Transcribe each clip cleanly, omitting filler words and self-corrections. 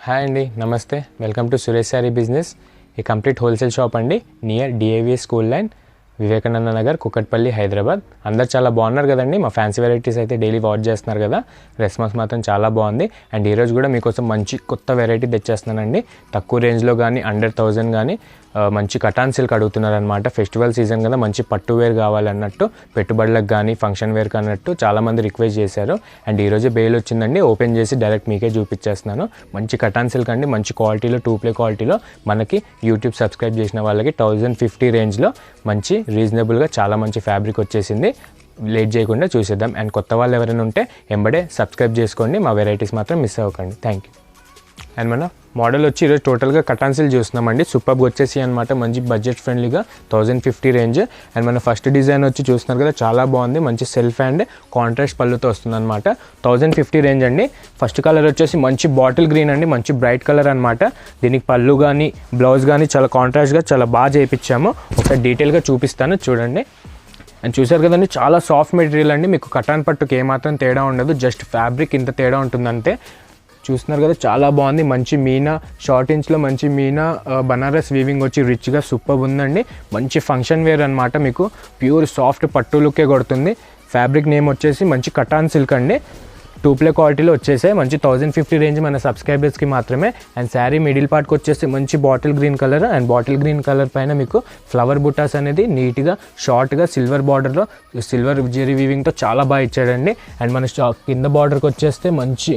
Hi అండి, నమస్తే. Welcome to Suresh sari business. ఈ కంప్లీట్ హోల్సేల్ షాప్ అండి, near DAV school line, Vivekananda Nagar, Kukatpally, Hyderabad. అందరు చాలా బాగున్నారు కదండి. మా ఫ్యాన్సీ వెరైటీస్ అయితే డైలీ వాచ్ చేస్తున్నారు కదా, రెస్పాన్స్ మాత్రం చాలా బాగుంది. అండ్ ఈరోజు కూడా మీకోసం మంచి కొత్త వెరైటీ తెచ్చేస్తున్నానండి. తక్కువ రేంజ్లో కానీ అండర్ 1000 కానీ మంచి కటాన్ సిల్క్ అడుగుతున్నారనమాట. ఫెస్టివల్ సీజన్ కదా, మంచి పట్టు వేర్ కావాలన్నట్టు, పెట్టుబడులకు కానీ ఫంక్షన్ వేర్కి అన్నట్టు చాలామంది రిక్వెస్ట్ చేశారు. అండ్ ఈరోజు బెయిల్ వచ్చిందండి, ఓపెన్ చేసి డైరెక్ట్ మీకే చూపించేస్తున్నాను. మంచి కటాన్ సిల్క్ అండి, మంచి క్వాలిటీలో, 2 ప్లే క్వాలిటీలో మనకి యూట్యూబ్ సబ్స్క్రైబ్ చేసిన వాళ్ళకి 1050 రేంజ్లో మంచి రీజనబుల్గా చాలా మంచి ఫ్యాబ్రిక్ వచ్చేసింది. లేట్ చేయకుండా చూసేద్దాం. అండ్ కొత్త వాళ్ళు ఎవరైనా ఉంటే ఎంబడే సబ్స్క్రైబ్ చేసుకోండి, మా వెరైటీస్ మాత్రం మిస్ అవ్వకండి. Thank you. అండ్ మన మోడల్ వచ్చి ఈరోజు టోటల్గా కటాన్ సిల్క్ చూస్తున్నామండి. సూపర్గా వచ్చేసి అనమాట, మంచి బడ్జెట్ ఫ్రెండ్లీగా 1050 రేంజ్. అండ్ మన ఫస్ట్ డిజైన్ వచ్చి చూస్తున్నారు కదా, చాలా బాగుంది. మంచి సెల్ఫ్ అండ్ కాంట్రాస్ట్ పళ్ళుతో వస్తుంది అనమాట. 1050 రేంజ్ అండి. ఫస్ట్ కలర్ వచ్చేసి మంచి బాటిల్ గ్రీన్ అండి, మంచి బ్రైట్ కలర్ అనమాట. దీనికి పళ్ళు కానీ బ్లౌజ్ కానీ చాలా కాంట్రాస్ట్గా చాలా బాగా చేయించాము. ఒకసారి డీటెయిల్గా చూపిస్తాను, చూడండి. అండ్ చూసారు కదండి, చాలా సాఫ్ట్ మెటీరియల్ అండి. మీకు కటాన్ పట్టుకు ఏమాత్రం తేడా ఉండదు, జస్ట్ ఫ్యాబ్రిక్ ఇంత తేడా ఉంటుందంటే. చూస్తున్నారు కదా, చాలా బాగుంది. మంచి మీనా షార్ట్ ఇంచ్లో మంచి మీనా బనారస్ వీవింగ్ వచ్చి రిచ్గా సూపర్ ఉందండి. మంచి ఫంక్షన్ వేర్ అనమాట. మీకు ప్యూర్ సాఫ్ట్ పట్టు లుక్కే కొడుతుంది. ఫ్యాబ్రిక్ నేమ్ వచ్చేసి మంచి కటాన్ సిల్క్ అండి. 2 ప్లే క్వాలిటీలో వచ్చేసాయి. మంచి 1050 రేంజ్ మన సబ్స్క్రైబర్స్కి మాత్రమే. అండ్ శారీ మిడిల్ పార్ట్కి వచ్చేసి మంచి bottle green colour. And bottle green colour పైన మీకు ఫ్లవర్ బుటాస్ అనేది నీట్గా షార్ట్గా సిల్వర్ బార్డర్లో సిల్వర్ జెరీ వీవింగ్తో చాలా బాగా ఇచ్చాడండి. అండ్ మన కింద బార్డర్కి వచ్చేస్తే మంచి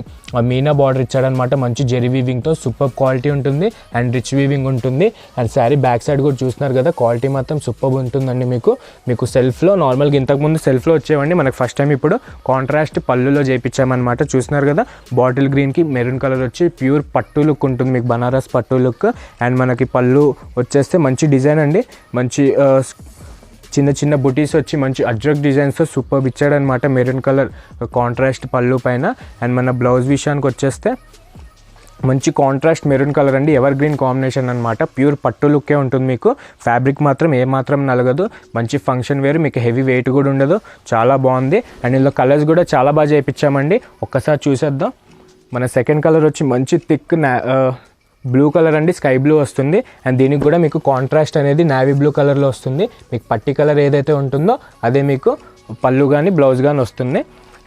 మీనా బార్డర్ ఇచ్చాడనమాట. మంచి జెరీ వీవింగ్తో సూపర్ క్వాలిటీ ఉంటుంది అండ్ రిచ్ వీవింగ్ ఉంటుంది. అండ్ శారీ బ్యాక్ సైడ్ కూడా చూస్తున్నారు కదా, క్వాలిటీ మాత్రం సూపర్ ఉంటుందండి. మీకు సెల్ఫ్లో నార్మల్గా ఇంతకుముందు సెల్ఫ్లో వచ్చేవండి, మనకు ఫస్ట్ టైం ఇప్పుడు కాంట్రాస్ట్ పళ్ళులో చేయించామన్నమాట. చూస్తున్నారు కదా, బాటిల్ గ్రీన్కి మెరూన్ కలర్ వచ్చి ప్యూర్ పట్టు లుక్ ఉంటుంది, మీకు బనారస్ పట్టు లుక్. అండ్ మనకి పళ్ళు వచ్చేస్తే మంచి డిజైన్ అండి, మంచి చిన్న చిన్న బుటీస్ వచ్చి మంచి అజ్రక్ డిజైన్స్తో సూపర్ ఇచ్చాడనమాట. మెరూన్ కలర్ కాంట్రాస్ట్ పళ్ళు పైన. అండ్ మన బ్లౌజ్ విషయానికి వచ్చేస్తే మంచి కాంట్రాస్ట్ మెరూన్ కలర్ అండి, ఎవర్ గ్రీన్ కాంబినేషన్ అనమాట. ప్యూర్ పట్టు లుక్కే ఉంటుంది. మీకు ఫ్యాబ్రిక్ మాత్రం ఏమాత్రం నలగదు. మంచి ఫంక్షన్ వేర్, మీకు హెవీ వెయిట్ కూడా ఉండదు. చాలా బాగుంది. అండ్ ఇందులో కలర్స్ కూడా చాలా బాగా చేయించామండి. ఒక్కసారి చూసేద్దాం. మన సెకండ్ కలర్ వచ్చి మంచి థిక్ బ్లూ కలర్ అండి, స్కై బ్లూ వస్తుంది. అండ్ దీనికి కూడా మీకు కాంట్రాస్ట్ అనేది నావీ బ్లూ కలర్లో వస్తుంది. మీకు పట్టి కలర్ ఏదైతే ఉంటుందో అదే మీకు పళ్ళు కానీ బ్లౌజ్ కానీ వస్తుంది.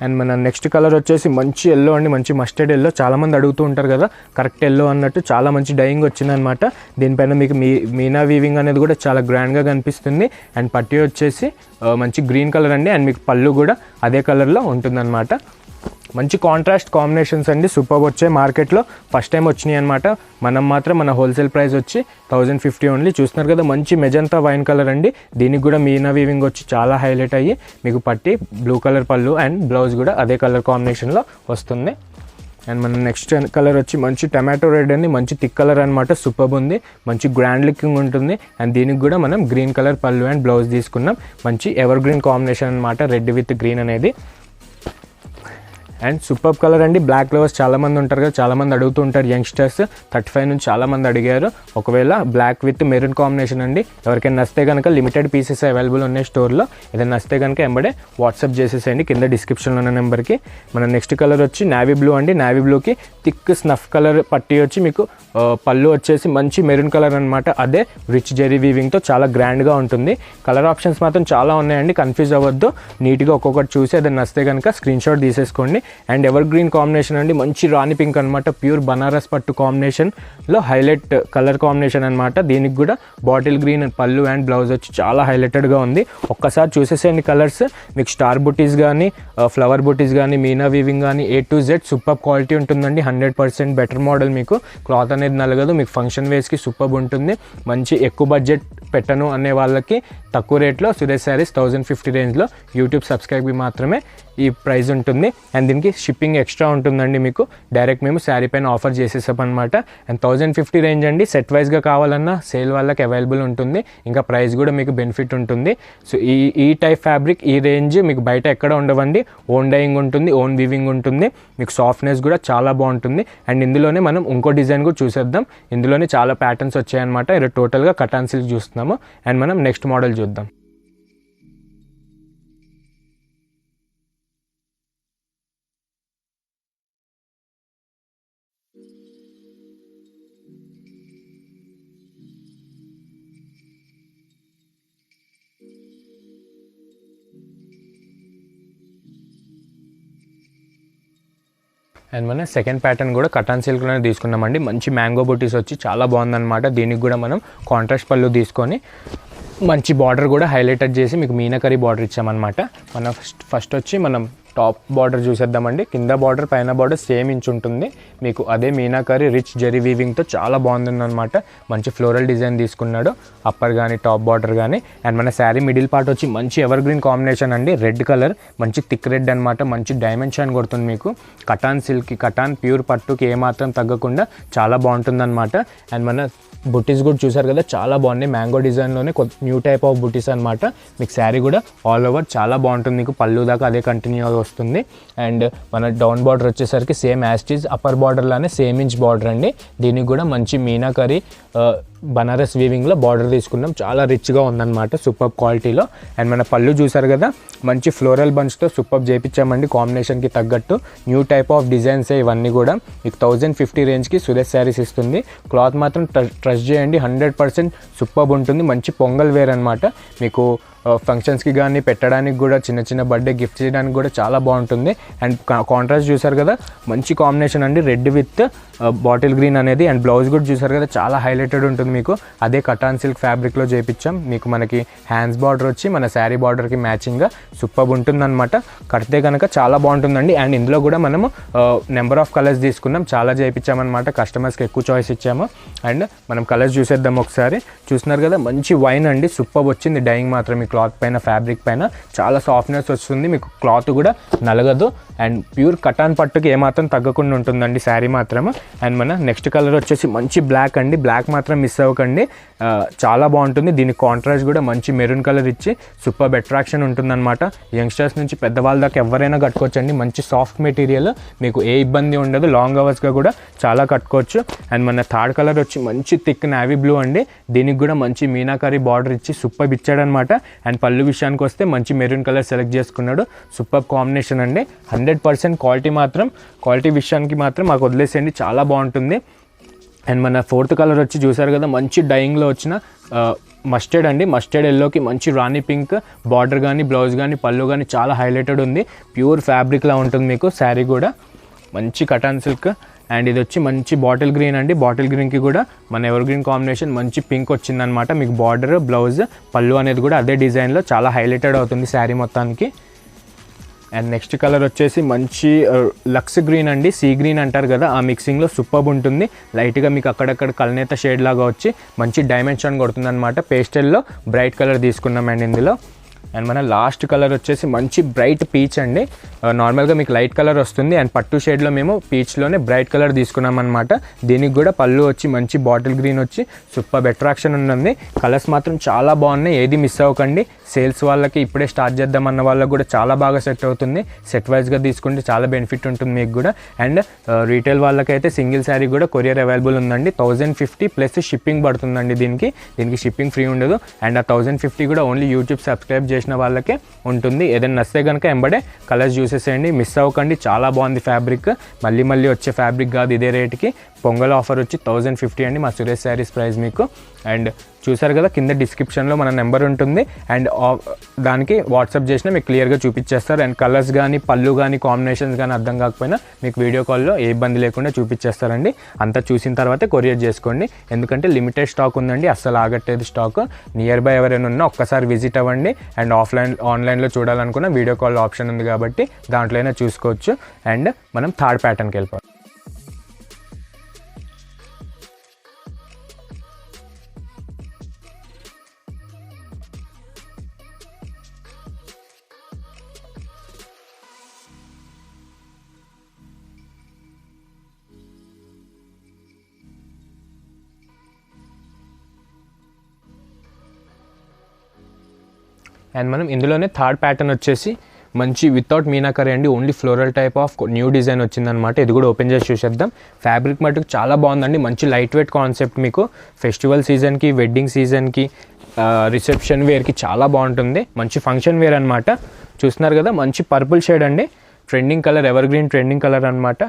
అండ్ మన నెక్స్ట్ కలర్ వచ్చేసి మంచి ఎల్లో అండి, మంచి మస్టర్డ్ ఎల్లో. చాలామంది అడుగుతూ ఉంటారు కదా, కరెక్ట్ ఎల్లో అన్నట్టు చాలా మంచి డైయింగ్ వచ్చిందనమాట. దీనిపైన మీకు మీనా వీవింగ్ అనేది కూడా చాలా గ్రాండ్గా కనిపిస్తుంది. అండ్ పట్టి వచ్చేసి మంచి గ్రీన్ కలర్ అండి. అండ్ మీకు పళ్ళు కూడా అదే కలర్లో ఉంటుందన్నమాట. మంచి కాంట్రాస్ట్ కాంబినేషన్స్ అండి, సూపర్ వచ్చాయి. మార్కెట్లో ఫస్ట్ టైం వచ్చినాయి అనమాట. మనం మాత్రం మన హోల్సేల్ ప్రైస్ వచ్చి 1050 ఓన్లీ. చూస్తున్నారు కదా, మంచి మెజంతా వైన్ కలర్ అండి. దీనికి కూడా మీనా వీవింగ్ వచ్చి చాలా హైలైట్ అయ్యి మీకు పట్టి బ్లూ కలర్ పళ్ళు అండ్ బ్లౌజ్ కూడా అదే కలర్ కాంబినేషన్లో వస్తుంది. అండ్ మన నెక్స్ట్ కలర్ వచ్చి మంచి టమాటో రెడ్ అండి, మంచి థిక్ కలర్ అనమాట. సూపర్ ఉంది, మంచి గ్రాండ్ లుకింగ్ ఉంటుంది. అండ్ దీనికి కూడా మనం గ్రీన్ కలర్ పళ్ళు అండ్ బ్లౌజ్ తీసుకున్నాం. మంచి ఎవర్ గ్రీన్ కాంబినేషన్ అనమాట, రెడ్ విత్ గ్రీన్ అనేది. అండ్ సూపర్ కలర్ అండి, బ్లాక్ లవర్స్ చాలామంది ఉంటారు కదా, చాలామంది అడుగుతూ ఉంటారు యంగ్స్టర్స్. 35 నుంచి చాలామంది అడిగారు. ఒకవేళ బ్లాక్ విత్ మెరూన్ కాంబినేషన్ అండి, ఎవరికైనా నచ్చితే కనుక లిమిటెడ్ పీసెస్ అవైలబుల్ ఉన్నాయి స్టోర్లో. ఏదైనా నచ్చితే కనుక ఎంబడే వాట్సాప్ చేసేసేయండి కింద డిస్క్రిప్షన్లో ఉన్న నెంబర్కి. మన నెక్స్ట్ కలర్ వచ్చి నావీ బ్లూ అండి. నావీ బ్లూకి థిక్ స్నఫ్ కలర్ పట్టి వచ్చి మీకు పళ్ళు వచ్చేసి మంచి మెరూన్ కలర్ అనమాట. అదే రిచ్ జెరీ వీవింగ్తో చాలా గ్రాండ్గా ఉంటుంది. కలర్ ఆప్షన్స్ మాత్రం చాలా ఉన్నాయండి, కన్ఫ్యూజ్ అవ్వద్దు. నీట్గా ఒక్కొక్కటి చూసి ఏదైనా నచ్చితే కనుక స్క్రీన్ షాట్ తీసేసుకోండి. అండ్ ఎవర్ గ్రీన్ కాంబినేషన్ అండి, మంచి రాణి పింక్ అనమాట. ప్యూర్ బనారస్ పట్టు కాంబినేషన్లో హైలైట్ కలర్ కాంబినేషన్ అనమాట. దీనికి కూడా బాటిల్ గ్రీన్ పళ్ళు అండ్ బ్లౌజ్ వచ్చి చాలా హైలైటెడ్గా ఉంది. ఒక్కసారి చూసేసేయండి కలర్స్. మీకు స్టార్ బుటీస్ కానీ ఫ్లవర్ బుటీస్ కానీ మీనా వీవింగ్ కానీ A to Z super quality ఉంటుందండి. 100% బెటర్ మోడల్. మీకు క్లాత్ అనేది నలగదు, మీకు ఫంక్షన్ వేస్కి సూపర్ ఉంటుంది. మంచి ఎక్కువ బడ్జెట్ పెట్టను అనే వాళ్ళకి తక్కువ రేట్లో సురేష్ శారీస్ 1050 రేంజ్లో యూట్యూబ్ సబ్స్క్రైబ్ మాత్రమే ఈ ప్రైస్ ఉంటుంది. అండ్ దీనికి షిప్పింగ్ ఎక్స్ట్రా ఉంటుందండి. మీకు డైరెక్ట్ మేము శారీ పైన ఆఫర్ చేసేసాం అనమాట. అండ్ 1050 రేంజ్ అండి. సెట్ వైజ్గా కావాలన్నా సేల్ వాళ్ళకి అవైలబుల్ ఉంటుంది. ఇంకా ప్రైస్ కూడా మీకు బెనిఫిట్ ఉంటుంది. సో ఈ టైప్ ఫ్యాబ్రిక్ ఈ రేంజ్ మీకు బయట ఎక్కడ ఉండవండి. ఓన్ డైయింగ్ ఉంటుంది, ఓన్ వీవింగ్ ఉంటుంది. మీకు సాఫ్ట్నెస్ కూడా చాలా బాగుంటుంది. అండ్ ఇందులోనే మనం ఇంకో డిజైన్ కూడా చూసేద్దాం. ఇందులోనే చాలా ప్యాటర్న్స్ వచ్చాయన్నమాట. ఇలా టోటల్గా కటాన్ సిల్క్ చూస్తున్నాము. అండ్ మనం నెక్స్ట్ మోడల్ చూద్దాం. అండ్ మన సెకండ్ ప్యాటర్న్ కూడా కటాన్ సిల్క్లోనే తీసుకున్నామండి. మంచి మ్యాంగో బూటీస్ వచ్చి చాలా బాగుందన్నమాట. దీనికి కూడా మనం కాంట్రాస్ట్ పళ్ళు తీసుకొని మంచి బార్డర్ కూడా హైలైటెడ్ చేసి మీకు మీనాకరీ బార్డర్ ఇచ్చామన్నమాట. మనం ఫస్ట్ వచ్చి మనం టాప్ బార్డర్ చూసేద్దామండి. కింద బార్డర్ పైన బార్డర్ సేమ్ ఇంచ్ ఉంటుంది మీకు. అదే మీనాకరీ రిచ్ జరీ వీవింగ్తో చాలా బాగుందన్నమాట. మంచి ఫ్లోరల్ డిజైన్ తీసుకున్నాడు అప్పర్ కానీ టాప్ బార్డర్ కానీ. అండ్ మన శారీ మిడిల్ పార్ట్ వచ్చి మంచి ఎవర్ గ్రీన్ కాంబినేషన్ అండి. రెడ్ కలర్ మంచి థిక్ రెడ్ అనమాట. మంచి డైమెన్షన్ కొడుతుంది మీకు. కటాన్ సిల్క్కి కటాన్ ప్యూర్ పట్టుకి ఏమాత్రం తగ్గకుండా చాలా బాగుంటుందన్నమాట. అండ్ మన బుటీస్ కూడా చూసారు కదా చాలా బాగున్నాయి. మ్యాంగో డిజైన్లోనే న్యూ టైప్ ఆఫ్ బుటీస్ అనమాట. మీకు శారీ కూడా ఆల్ ఓవర్ చాలా బాగుంటుంది. మీకు పళ్ళు దాకా అదే కంటిన్యూ వస్తుంది. అండ్ మన డౌన్ బార్డర్ వచ్చేసరికి సేమ్ యాస్టీజ్ అప్పర్ బార్డర్ లానే సేమ్ ఇంచ్ బార్డర్ అండి. దీనికి కూడా మంచి మీనాకరీ బనారస్ వీవింగ్లో బార్డర్ తీసుకున్నాం. చాలా రిచ్గా ఉందన్నమాట సూపర్ క్వాలిటీలో. అండ్ మన పళ్ళు చూసారు కదా మంచి ఫ్లోరల్ బంచ్తో సూపర్ చేయించామండి కాంబినేషన్కి తగ్గట్టు. న్యూ టైప్ ఆఫ్ డిజైన్స్ ఇవన్నీ కూడా మీకు 1050 రేంజ్కి సురేష్ శారీస్ ఇస్తుంది. క్లాత్ మాత్రం ట్రస్ట్ చేయండి 100% సూపర్ ఉంటుంది. మంచి పొంగల్ వేర్ అనమాట. మీకు ఫంక్షన్స్కి కానీ పెట్టడానికి కూడా చిన్న చిన్న బర్త్డే గిఫ్ట్ చేయడానికి కూడా చాలా బాగుంటుంది. అండ్ కాంట్రాస్ట్ చూసారు కదా మంచి కాంబినేషన్ అండి. రెడ్ విత్ బాటిల్ గ్రీన్ అనేది. అండ్ బ్లౌజ్ కూడా చూసారు కదా చాలా హైలైటెడ్ ఉంటుంది మీకు. అదే కటాన్ సిల్క్ ఫ్యాబ్రిక్లో చేయించాం. మీకు మనకి హ్యాండ్స్ బార్డర్ వచ్చి మన శారీ బార్డర్కి మ్యాచింగ్గా సూపర్ ఉంటుందన్నమాట. కడితే కనుక చాలా బాగుంటుందండి. అండ్ ఇందులో కూడా మనము నెంబర్ ఆఫ్ కలర్స్ తీసుకున్నాం. చాలా చేయించామన్నమాట. కస్టమర్స్కి ఎక్కువ చాయిస్ ఇచ్చాము. అండ్ మనం కలర్స్ చూసేద్దాం ఒకసారి. చూస్తున్నారు కదా మంచి వైన్ అండి. సూపర్ వచ్చింది డైయింగ్ మాత్రం. మీ క్లాత్ పైన ఫ్యాబ్రిక్ పైన చాలా సాఫ్ట్నెస్ వస్తుంది మీకు. క్లాత్ కూడా నలగదు. అండ్ ప్యూర్ కటాన్ పట్టుకి ఏమాత్రం తగ్గకుండా ఉంటుందండి శారీ మాత్రం. అండ్ మన నెక్స్ట్ కలర్ వచ్చేసి మంచి బ్లాక్ అండి. బ్లాక్ మాత్రం మిస్ అవ్వకండి చాలా బాగుంటుంది. దీనికి కాంట్రాస్ట్ కూడా మంచి మెరూన్ కలర్ ఇచ్చి సూపర్ అట్రాక్షన్ ఉంటుందన్నమాట. యంగ్స్టర్స్ నుంచి పెద్దవాళ్ళ దాకా ఎవరైనా కట్టుకోవచ్చండి. మంచి సాఫ్ట్ మెటీరియల్ మీకు ఏ ఇబ్బంది ఉండదు. లాంగ్ అవర్స్గా కూడా చాలా కట్టుకోవచ్చు. అండ్ మన థర్డ్ కలర్ వచ్చి మంచి థిక్ నావీ బ్లూ అండి. దీనికి కూడా మంచి మీనాకరీ బార్డర్ ఇచ్చి సూపర్ ఇచ్చాడనమాట. అండ్ పళ్ళు విషయానికి వస్తే మంచి మెరూన్ కలర్ సెలెక్ట్ చేసుకున్నాడు. సూపర్ కాంబినేషన్ అండి. 100% క్వాలిటీ మాత్రం క్వాలిటీ విషయానికి మాత్రం మాకు వదిలేసేయండి చాలా బాగుంటుంది. అండ్ మన ఫోర్త్ కలర్ వచ్చి చూసారు కదా మంచి డైయింగ్లో వచ్చిన మస్టర్డ్ అండి. మస్టర్డ్ ఎల్లోకి మంచి రాణి పింక్ బార్డర్ కానీ బ్లౌజ్ కానీ పళ్ళు కానీ చాలా హైలైటెడ్ ఉంది. ప్యూర్ ఫ్యాబ్రిక్లా ఉంటుంది మీకు శారీ కూడా. మంచి కటాన్ సిల్క్. అండ్ ఇది వచ్చి మంచి బాటిల్ గ్రీన్ అండి. బాటిల్ గ్రీన్కి కూడా మన ఎవర్ గ్రీన్ కాంబినేషన్ మంచి పింక్ వచ్చిందనమాట. మీకు బార్డర్ బ్లౌజ్ పళ్ళు అనేది కూడా అదే డిజైన్లో చాలా హైలైటెడ్ అవుతుంది శారీ మొత్తానికి. అండ్ నెక్స్ట్ కలర్ వచ్చేసి మంచి లక్స్ గ్రీన్ అండి. సీ గ్రీన్ అంటారు కదా ఆ మిక్సింగ్లో సూపర్ ఉంటుంది. లైట్గా మీకు అక్కడక్కడ కల్నేత షేడ్ లాగా వచ్చి మంచి డైమెన్షన్ కొడుతుంది అనమాట. పేస్టల్లో బ్రైట్ కలర్ తీసుకున్నామండి ఇందులో. అండ్ మన లాస్ట్ కలర్ వచ్చేసి మంచి బ్రైట్ పీచ్ అండి. నార్మల్గా మీకు లైట్ కలర్ వస్తుంది. అండ్ పట్టు షేడ్లో మేము పీచ్లోనే బ్రైట్ కలర్ తీసుకున్నాం అనమాట. దీనికి కూడా పళ్ళు వచ్చి మంచి బాటిల్ గ్రీన్ వచ్చి సూపర్ అట్రాక్షన్ ఉంది. కలర్స్ మాత్రం చాలా బాగున్నాయి. ఏది మిస్ అవ్వకండి. సేల్స్ వాళ్ళకి ఇప్పుడే స్టార్ట్ చేద్దామన్న వాళ్ళకి కూడా చాలా బాగా సెట్ అవుతుంది. సెట్ వైజ్గా తీసుకుంటే చాలా బెనిఫిట్ ఉంటుంది మీకు కూడా. అండ్ రీటైల్ వాళ్ళకైతే సింగిల్ శారీ కూడా కొరియర్ అవైలబుల్ ఉందండి. 1050 ప్లస్ షిప్పింగ్ పడుతుందండి. దీనికి షిప్పింగ్ ఫ్రీ ఉండదు. అండ్ ఆ 1050 కూడా ఓన్లీ యూట్యూబ్ సబ్స్క్రైబ్ చేసిన వాళ్ళకే ఉంటుంది. ఏదైనా నచ్చితే కనుక ఎంబడే కలర్స్ చూసేసేయండి. మిస్ అవ్వకండి. చాలా బాగుంది ఫ్యాబ్రిక్. మళ్ళీ వచ్చే ఫ్యాబ్రిక్ కాదు ఇదే రేట్కి. పొంగల్ ఆఫర్ వచ్చి 1050 అండి మా సురేష్ శారీస్ ప్రైస్ మీకు. అండ్ చూసారు కదా కింద డిస్క్రిప్షన్లో మన నెంబర్ ఉంటుంది. అండ్ దానికి వాట్సాప్ చేసినా మీకు క్లియర్గా చూపించేస్తారు. అండ్ కలర్స్ కానీ పళ్ళు కానీ కాంబినేషన్స్ కానీ అర్థం కాకపోయినా మీకు వీడియో కాల్లో ఏ ఇబ్బంది లేకుండా చూపించేస్తారండి. అంతా చూసిన తర్వాతే కొరియర్ చేసుకోండి. ఎందుకంటే లిమిటెడ్ స్టాక్ ఉందండి. అస్సలు ఆగట్లేదు స్టాక్. నియర్ బై ఎవరైనా ఉన్నా ఒక్కసారి విజిట్ అవ్వండి. అండ్ ఆన్లైన్లో చూడాలనుకున్న వీడియో కాల్ ఆప్షన్ ఉంది కాబట్టి దాంట్లోనే చూసుకోవచ్చు. అండ్ మనం థర్డ్ ప్యాటర్న్కి వెళ్ళిపోవాలి. అండ్ మనం ఇందులోనే థర్డ్ ప్యాటర్న్ వచ్చేసి మంచి వితౌట్ మీనాకరీ అండి. Only floral type of new design వచ్చిందనమాట. ఇది కూడా ఓపెన్ చేసి చూసేద్దాం. ఫ్యాబ్రిక్ మటుకు చాలా బాగుందండి. మంచి లైట్ వెయిట్ కాన్సెప్ట్. మీకు ఫెస్టివల్ సీజన్కి వెడ్డింగ్ సీజన్కి రిసెప్షన్ వేర్కి చాలా బాగుంటుంది. మంచి ఫంక్షన్ వేర్ అనమాట. చూస్తున్నారు కదా మంచి పర్పుల్ షేడ్ అండి. Trending colour ever green trending colour అనమాట.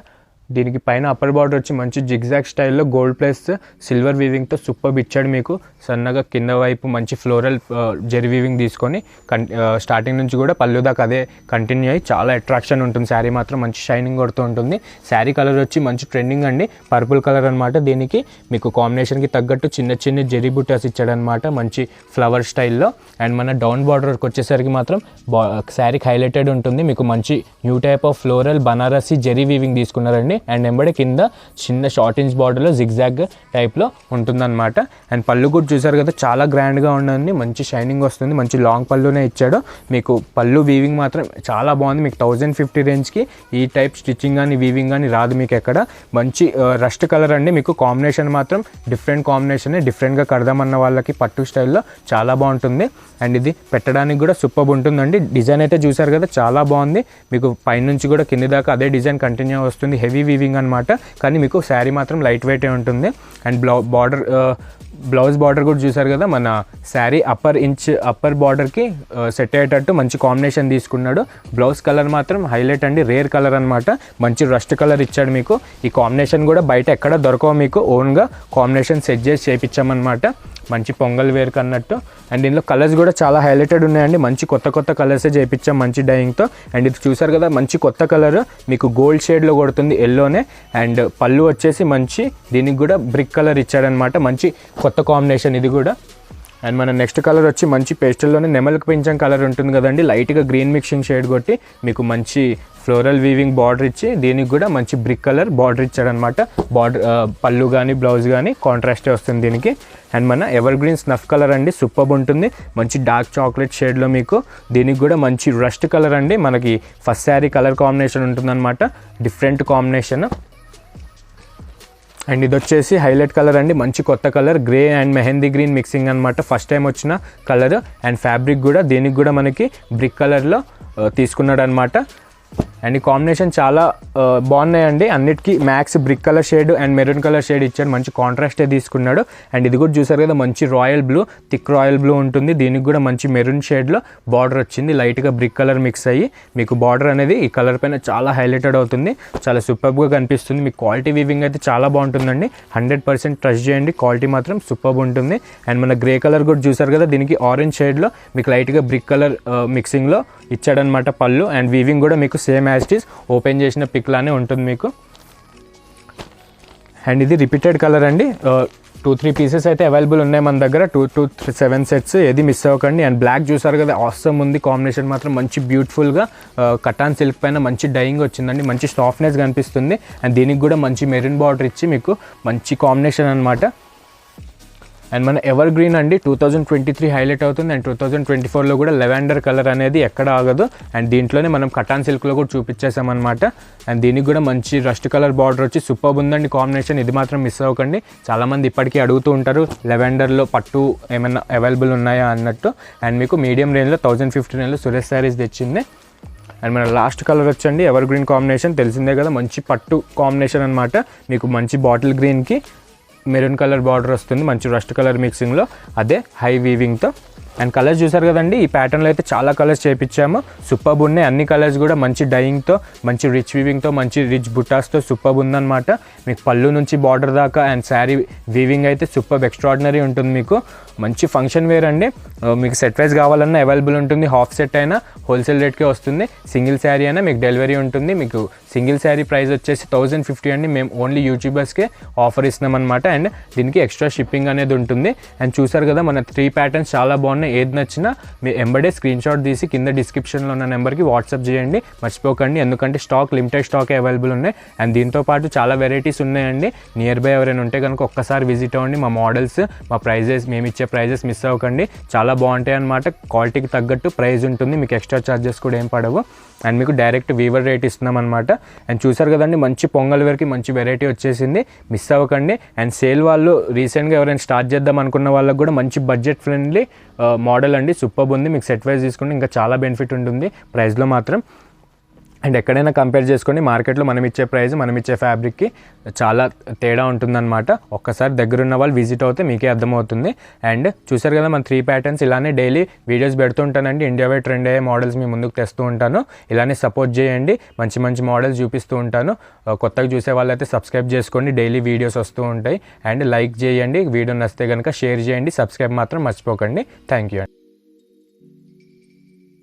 దీనికి పైన అప్పర్ బార్డర్ వచ్చి మంచి జిగ్జాగ్ స్టైల్లో గోల్డ్ ప్లస్ సిల్వర్ వీవింగ్తో సూపర్ ఇచ్చాడు మీకు. సన్నగా కింద వైపు మంచి ఫ్లోరల్ జెరీ వీవింగ్ తీసుకొని స్టార్టింగ్ నుంచి కూడా పళ్ళు దాకా అదే కంటిన్యూ అయ్యి చాలా అట్రాక్షన్ ఉంటుంది. శారీ మాత్రం మంచి షైనింగ్ కొడుతూ ఉంటుంది. శారీ కలర్ వచ్చి మంచి ట్రెండింగ్ అండి, పర్పుల్ కలర్ అనమాట. దీనికి మీకు కాంబినేషన్కి తగ్గట్టు చిన్న చిన్న జెరీ బుటాస్ ఇచ్చాడనమాట మంచి ఫ్లవర్ స్టైల్లో. అండ్ మన డౌన్ బార్డర్కి వచ్చేసరికి మాత్రం శారీకి హైలైటెడ్ ఉంటుంది. మీకు మంచి new type of floral Banarasi zari weaving తీసుకున్నారండి. అండ్ ఎంబడే కింద చిన్న షార్ట్ ఇంచ్ బార్డర్లో జిగ్జాగ్ టైప్లో ఉంటుందన్నమాట. అండ్ పళ్ళు కూడా చూసారు కదా, చాలా గ్రాండ్గా ఉండండి, మంచి షైనింగ్ వస్తుంది, మంచి లాంగ్ పళ్ళునే ఇచ్చాడు మీకు. పళ్ళు వీవింగ్ మాత్రం చాలా బాగుంది. మీకు 1050 రేంజ్కి ఈ టైప్ స్టిచ్చింగ్ కానీ వీవింగ్ కానీ రాదు మీకు ఎక్కడ. మంచి రస్ట్ కలర్ అండి, మీకు కాంబినేషన్ మాత్రం డిఫరెంట్ కాంబినేషన్, డిఫరెంట్గా కడదామన్న వాళ్ళకి పట్టు స్టైల్లో చాలా బాగుంటుంది. అండ్ ఇది పెట్టడానికి కూడా సూపర్ ఉంటుందండి. డిజైన్ అయితే చూసారు కదా, చాలా బాగుంది. మీకు పైనుంచి కూడా కింది దాకా అదే డిజైన్ కంటిన్యూ వస్తుంది, హెవీ వీవింగ్ అనమాట. కానీ మీకు శారీ మాత్రం లైట్ వెయిటే ఉంటుంది. అండ్ బ్లౌజ్ బార్డర్ కూడా చూసారు కదా, మన శారీ అప్పర్ బార్డర్కి సెట్ అయ్యేటట్టు మంచి కాంబినేషన్ తీసుకున్నాడు. బ్లౌజ్ కలర్ మాత్రం హైలైట్ అండి, రేర్ కలర్ అనమాట. మంచి రస్ట్ కలర్ ఇచ్చాడు మీకు. ఈ కాంబినేషన్ కూడా బయట ఎక్కడ దొరకవు మీకు, ఓన్గా కాంబినేషన్ సెట్ చేసి చేయించామన్నమాట, మంచి పొంగల్ వేర్ కన్నట్టు. అండ్ దీనిలో కలర్స్ కూడా చాలా హైలైటెడ్ ఉన్నాయండి, మంచి కొత్త కలర్సే చేయించాం మంచి డైయింగ్తో. అండ్ ఇది చూసారు కదా, మంచి కొత్త కలర్ మీకు గోల్డ్ షేడ్లో కొడుతుంది, ఎల్లోనే. అండ్ పళ్ళు వచ్చేసి మంచి దీనికి కూడా బ్రిక్ కలర్ ఇచ్చాడనమాట, మంచి కొత్త కాంబినేషన్ ఇది కూడా. అండ్ మన నెక్స్ట్ కలర్ వచ్చి మంచి పేస్టల్లోనే నెమలికి పింఛం కలర్ ఉంటుంది కదండి, లైట్గా గ్రీన్ మిక్సింగ్ షేడ్ కొట్టి మీకు మంచి ఫ్లోరల్ వీవింగ్ బార్డర్ ఇచ్చి దీనికి కూడా మంచి బ్రిక్ కలర్ బార్డర్ ఇచ్చాడనమాట. బార్డర్ పళ్ళు కానీ బ్లౌజ్ కానీ కాంట్రాస్టే వస్తుంది దీనికి. అండ్ మన ఎవర్ గ్రీన్ స్నఫ్ కలర్ అండి, సూపర్ ఉంటుంది, మంచి డార్క్ చాక్లెట్ షేడ్లో మీకు. దీనికి కూడా మంచి రస్ట్ కలర్ అండి, మనకి ఫస్ట్ శారీ కలర్ కాంబినేషన్ ఉంటుందన్నమాట, డిఫరెంట్ కాంబినేషన్. అండ్ ఇది వచ్చేసి హైలైట్ కలర్ అండి, మంచి కొత్త colour, grey and mehndi green mixing అనమాట, ఫస్ట్ టైం వచ్చిన కలర్. అండ్ ఫ్యాబ్రిక్ కూడా దీనికి కూడా మనకి బ్రిక్ కలర్లో తీసుకున్నాడు అనమాట. అండ్ ఈ కాంబినేషన్ చాలా బాగున్నాయండి, అన్నిటికీ max brick colour shade and maroon colour shade ఇచ్చాడు, మంచి కాంట్రాస్టే తీసుకున్నాడు. అండ్ ఇది కూడా చూసారు కదా, మంచి royal blue, thick royal blue ఉంటుంది. దీనికి కూడా మంచి మెరూన్ షేడ్లో బార్డర్ వచ్చింది, లైట్గా బ్రిక్ కలర్ మిక్స్ అయ్యి మీకు బార్డర్ అనేది ఈ కలర్ పైన చాలా హైలైటెడ్ అవుతుంది, చాలా సూపర్గా కనిపిస్తుంది. మీకు క్వాలిటీ వీవింగ్ అయితే చాలా బాగుంటుందండి, 100% ట్రస్ట్ చేయండి, క్వాలిటీ మాత్రం సూపర్ ఉంటుంది. అండ్ మన గ్రే కలర్ కూడా చూసారు కదా, దీనికి ఆరెంజ్ షేడ్లో మీకు లైట్గా బ్రిక్ కలర్ మిక్సింగ్లో ఇచ్చాడనమాట పళ్ళు. అండ్ వీవింగ్ కూడా మీకు same as it is open చేసిన పిక్ లానే ఉంటుంది మీకు. అండ్ ఇది రిపీటెడ్ కలర్ అండి, 2-3 పీసెస్ అయితే అవైలబుల్ ఉన్నాయి మన దగ్గర, 2 to 7 సెట్స్, ఏది మిస్ అవ్వకండి. అండ్ బ్లాక్ చూసారు కదా, ఆసమ్ ఉంది కాంబినేషన్ మాత్రం, మంచి బ్యూటిఫుల్గా కటాన్ సిల్క్ పైన మంచి డైయింగ్ వచ్చిందండి, మంచి సాఫ్ట్నెస్ కనిపిస్తుంది. అండ్ దీనికి కూడా మంచి మెరూన్ బార్డర్ ఇచ్చి మీకు మంచి కాంబినేషన్ అనమాట. అండ్ మన ఎవర్ గ్రీన్ అండి 2023 హైలైట్ అవుతుంది. అండ్ 2024లో కూడా లెవెండర్ కలర్ అనేది ఎక్కడ ఆగదు. అండ్ దీంట్లోనే మనం కటాన్ సిల్క్లో కూడా చూపించేసామన్నమాట. అండ్ దీనికి కూడా మంచి రస్ట్ కలర్ బార్డర్ వచ్చి సూపర్ ఉందండి కాంబినేషన్, ఇది మాత్రం మిస్ అవ్వకండి. చాలామంది ఇప్పటికీ అడుగుతూ ఉంటారు లెవెండర్లో పట్టు ఏమైనా అవైలబుల్ ఉన్నాయా అన్నట్టు. అండ్ మీకు మీడియం రేంజ్లో 1059లో సురేష్ శారీస్ తెచ్చింది. అండ్ మన లాస్ట్ కలర్ వచ్చండి ఎవర్ గ్రీన్ కాంబినేషన్, తెలిసిందే కదా, మంచి పట్టు కాంబినేషన్ అనమాట. మీకు మంచి బాటిల్ గ్రీన్కి మెరూన్ కలర్ బార్డర్ వస్తుంది, మంచి రస్ట్ కలర్ మిక్సింగ్లో, అదే హై వీవింగ్తో. అండ్ కలర్స్ చూసారు కదండి, ఈ ప్యాటర్న్లో అయితే చాలా కలర్స్ చేయించాము, సూపర్బ్ ఉన్నాయి అన్ని కలర్స్ కూడా, మంచి డైయింగ్తో, మంచి రిచ్ వీవింగ్తో, మంచి రిచ్ బుటాస్తో సూపర్బ్ ఉందన్నమాట. మీకు పళ్ళు నుంచి బార్డర్ దాకా అండ్ శారీ వీవింగ్ అయితే సూపర్బ్ ఎక్స్ట్రాడినరీ ఉంటుంది మీకు. మంచి ఫంక్షన్ వేర్ అండి, మీకు సెట్ వైజ్ కావాలన్నా అవైలబుల్ ఉంటుంది, హాఫ్ సెట్ అయినా హోల్సేల్ రేట్కే వస్తుంది, సింగిల్ శారీ అయినా మీకు డెలివరీ ఉంటుంది. మీకు సింగిల్ శారీ ప్రైస్ వచ్చేసి 1050 అండి, మేము ఓన్లీ యూట్యూబర్స్కే ఆఫర్ ఇస్తున్నాం అనమాట. అండ్ దీనికి ఎక్స్ట్రా షిప్పింగ్ అనేది ఉంటుంది. అండ్ చూసారు కదా, మన 3 ప్యాటర్న్స్ చాలా బాగున్నాయి, ఏది నచ్చినా మీ ఎంబడే స్క్రీన్ షాట్ తీసి కింద డిస్క్రిప్షన్లో ఉన్న నెంబర్కి వాట్సాప్ చేయండి, మర్చిపోకండి, ఎందుకంటే లిమిటెడ్ స్టాక్ అవైలబుల్ ఉన్నాయి. అండ్ దీంతో పాటు చాలా వెరైటీస్ ఉన్నాయండి, నియర్ బై ఎవరైనా ఉంటే కనుక ఒక్కసారి విజిట్ అవ్వండి. మా మోడల్స్, మా ప్రైజెస్, మేము ఇచ్చే ప్రైజెస్ మిస్ అవ్వకండి, చాలా బాగుంటాయి అన్నమాట. క్వాలిటీకి తగ్గట్టు ప్రైస్ ఉంటుంది, మీకు ఎక్స్ట్రా ఛార్జెస్ కూడా ఏం పడవు. అండ్ మీకు డైరెక్ట్ వీవర్ రేట్ ఇస్తున్నాం అనమాట. అండ్ చూసారు కదండి, మంచి పొంగల్ వేర్కి మంచి వెరైటీ వచ్చేసింది, మిస్ అవ్వకండి. అండ్ సేల్ వాళ్ళు రీసెంట్గా ఎవరైనా స్టార్ట్ చేద్దాం అనుకున్న వాళ్ళకి కూడా మంచి బడ్జెట్ ఫ్రెండ్లీ మోడల్ అండి, సూపర్ ఉంది. మీకు సెట్ వైజ్ తీసుకుంటే ఇంకా చాలా బెనిఫిట్ ఉంటుంది ప్రైస్లో మాత్రం. అండ్ ఎక్కడైనా కంపేర్ చేసుకోండి, మార్కెట్లో మనం ఇచ్చే ప్రైస్ మనం ఇచ్చే ఫ్యాబ్రిక్కి చాలా తేడా ఉంటుందన్నమాట. ఒక్కసారి దగ్గరున్న వాళ్ళు విజిట్ అవుతే మీకే అర్థమవుతుంది. అండ్ చూసారు కదా మన 3 ప్యాటర్న్స్, ఇలానే డైలీ వీడియోస్ పెడుతూ ఉంటానండి. ఇండియా వైడ్ ట్రెండ్ అయ్యే మోడల్స్ మీ ముందుకు తెస్తూ ఉంటాను. ఇలానే సపోర్ట్ చేయండి, మంచి మంచి మోడల్స్ చూపిస్తూ ఉంటాను. కొత్తగా చూసే వాళ్ళైతే సబ్స్క్రైబ్ చేసుకోండి, డైలీ వీడియోస్ వస్తూ ఉంటాయి. అండ్ లైక్ చేయండి, వీడియో నచ్చితే కనుక షేర్ చేయండి, సబ్స్క్రైబ్ మాత్రం మర్చిపోకండి. Thank you.